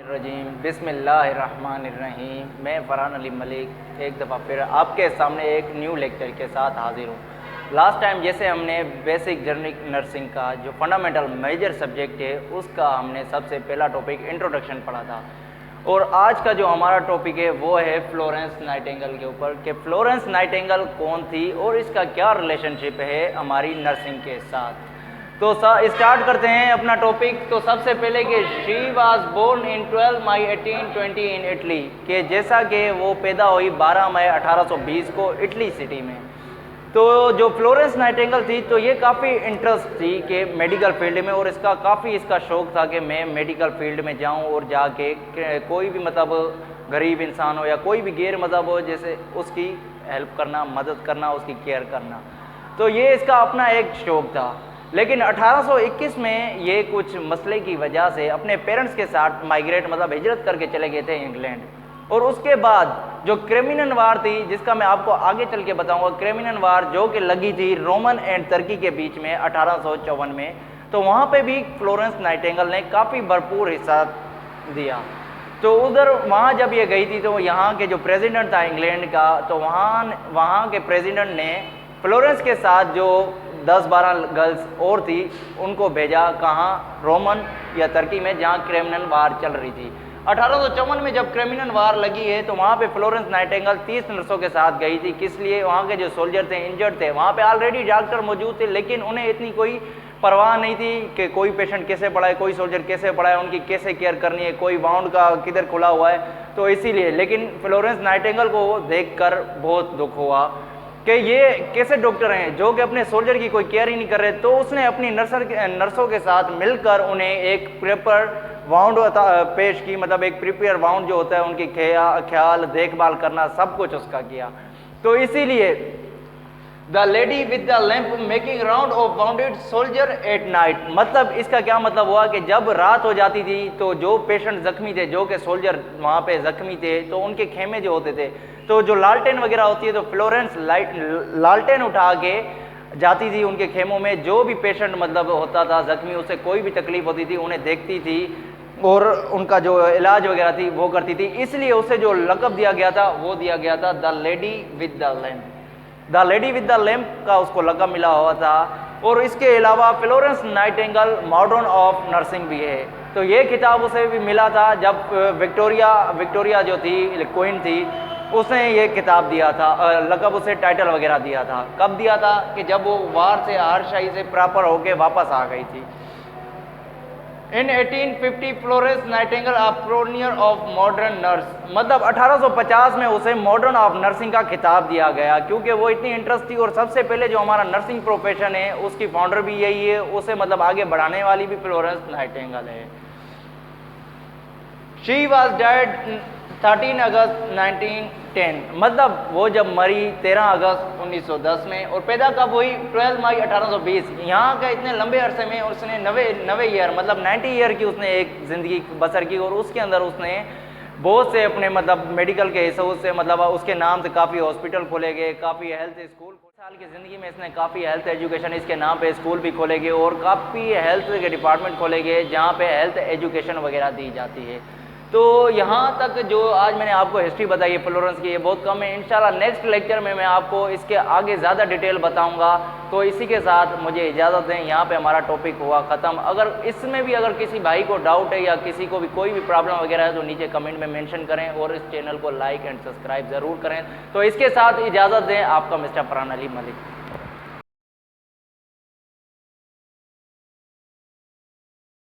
रजीम बिस्मिल्लाहिर्रहमानिर्रहीम। मैं फ़रहान अली मलिक एक दफ़ा फिर आपके सामने एक न्यू लेक्चर के साथ हाज़िर हूँ। लास्ट टाइम जैसे हमने बेसिक जनरिक नर्सिंग का जो फंडामेंटल मेजर सब्जेक्ट है उसका हमने सबसे पहला टॉपिक इंट्रोडक्शन पढ़ा था, और आज का जो हमारा टॉपिक है वो है फ्लोरेंस नाइटिंगेल के ऊपर कि फ्लोरेंस नाइटिंगेल कौन थी और इसका क्या रिलेशनशिप है हमारी नर्सिंग के साथ। तो स्टार्ट करते हैं अपना टॉपिक। तो सबसे पहले कि she was born in 12 May 1820 in Italy, कि जैसा कि वो पैदा हुई 12 मई 1820 को इटली सिटी में। तो जो फ्लोरेंस नाइटिंगेल थी तो ये काफ़ी इंटरेस्ट थी कि मेडिकल फील्ड में, और इसका शौक़ था कि मैं मेडिकल फील्ड में जाऊं और जाके कोई भी मतलब गरीब इंसान हो या कोई भी गैर मजहब हो, जैसे उसकी हेल्प करना, मदद करना, उसकी केयर करना। तो ये इसका अपना एक शौक़ था। लेकिन 1821 में ये कुछ मसले की वजह से अपने पेरेंट्स के साथ माइग्रेट मतलब हिजरत करके चले गए थे इंग्लैंड। और उसके बाद जो क्रिमिनल वार थी, जिसका मैं आपको आगे चल के बताऊंगा, क्रिमिनल वार जो कि लगी थी रोमन एंड तुर्की के बीच में 1854 में, तो वहाँ पे भी फ्लोरेंस नाइटिंगेल ने काफ़ी भरपूर हिस्सा दिया। तो वहाँ जब ये गई थी तो यहाँ के जो प्रेसिडेंट था इंग्लैंड का, तो वहाँ के प्रेसिडेंट ने फ्लोरेंस के साथ जो 10-12 गर्ल्स और थी उनको भेजा, कहाँ, रोमन या तुर्की में, जहाँ क्रिमिनल वार चल रही थी। 1854 में जब क्रिमिनल वार लगी है तो वहाँ पे फ्लोरेंस नाइटिंगेल 30 नर्सों के साथ गई थी। किस लिए? वहाँ के जो सोल्जर थे, इंजर्ड थे, वहाँ पे ऑलरेडी डॉक्टर मौजूद थे, लेकिन उन्हें इतनी कोई परवाह नहीं थी कि कोई पेशेंट कैसे पड़ा है, कोई सोल्जर कैसे पड़ा है, उनकी कैसे केयर करनी है, कोई वाउंड का किधर खुला हुआ है, तो इसीलिए। लेकिन फ्लोरेंस नाइटिंगेल को देखकर बहुत दुख हुआ कि ये कैसे डॉक्टर हैं जो कि अपने सोल्जर की कोई केयर ही नहीं कर रहे। तो उसने अपनी नर्सों के साथ मिलकर उन्हें एक प्रेपर वाउंड पेश की, मतलब एक प्रिपेयर वाउंड जो होता है उनकी ख्याल देखभाल करना, सब कुछ उसका किया। तो इसीलिए the lady with the lamp making round of bounded soldier at night, मतलब इसका क्या मतलब हुआ कि जब रात हो जाती थी तो जो पेशेंट जख्मी थे, जो कि सोल्जर वहाँ पे जख्मी थे, तो उनके खेमे जो होते थे, तो जो लालटेन वगैरह होती है, तो फ्लोरेंस लालटेन उठा के जाती थी उनके खेमों में। जो भी पेशेंट मतलब होता था जख्मी, उसे कोई भी तकलीफ होती थी, उन्हें देखती थी और उनका जो इलाज वगैरह थी वो करती थी। इसलिए उसे जो लक़ब दिया गया था वो दिया गया था the lady with the lamp. The lady with the lamp का उसको लक़ब मिला हुआ था। और इसके अलावा Florence Nightingale modern of nursing भी है। तो ये खिताब उसे भी मिला था जब विक्टोरिया जो थी, क्वीन थी, उसने ये किताब दिया था, लक़ब उसे टाइटल वगैरह दिया था। कब दिया था? कि जब वो वार से हारशाई से प्रॉपर होके वापस आ गई थी। In 1850 Florence Nightingale a pioneer of modern nurse, मतलब 1850 में उसे मॉडर्न ऑफ नर्सिंग का खिताब दिया गया, क्योंकि वो इतनी इंटरेस्ट थी। और सबसे पहले जो हमारा नर्सिंग प्रोफेशन है उसकी फाउंडर भी यही है, उसे मतलब आगे बढ़ाने वाली भी फ्लोरेंस नाइटिंगेल है। शी वॉज डेड 13 अगस्त 1910, मतलब वो जब मरी 13 अगस्त 1910 में। और पैदा कब हुई? 12 मई 1820। यहाँ का इतने लंबे अरसे में उसने 90 ईयर मतलब 90 ईयर की उसने एक ज़िंदगी बसर की, और उसके अंदर उसने बहुत से अपने मतलब मेडिकल के हिसाब से, मतलब उसके नाम से काफ़ी हॉस्पिटल खोले गए, काफ़ी हेल्थ स्कूल, साल की ज़िंदगी में इसने काफ़ी हेल्थ एजुकेशन, इसके नाम पे स्कूल भी खोले गए और काफ़ी हेल्थ के डिपार्टमेंट खोले गए जहाँ पे हेल्थ एजुकेशन वगैरह दी जाती है। तो यहाँ तक जो आज मैंने आपको हिस्ट्री बताई है फ्लोरेंस की, ये बहुत कम है। इंशाल्लाह नेक्स्ट लेक्चर में मैं आपको इसके आगे ज़्यादा डिटेल बताऊंगा। तो इसी के साथ मुझे इजाज़त दें, यहाँ पे हमारा टॉपिक हुआ ख़त्म। अगर इसमें भी अगर किसी भाई को डाउट है या किसी को भी कोई भी प्रॉब्लम वगैरह है तो नीचे कमेंट में मेंशन करें और इस चैनल को लाइक एंड सब्सक्राइब ज़रूर करें। तो इसके साथ इजाज़त दें, आपका मिस्टर फरहान अली मलिक।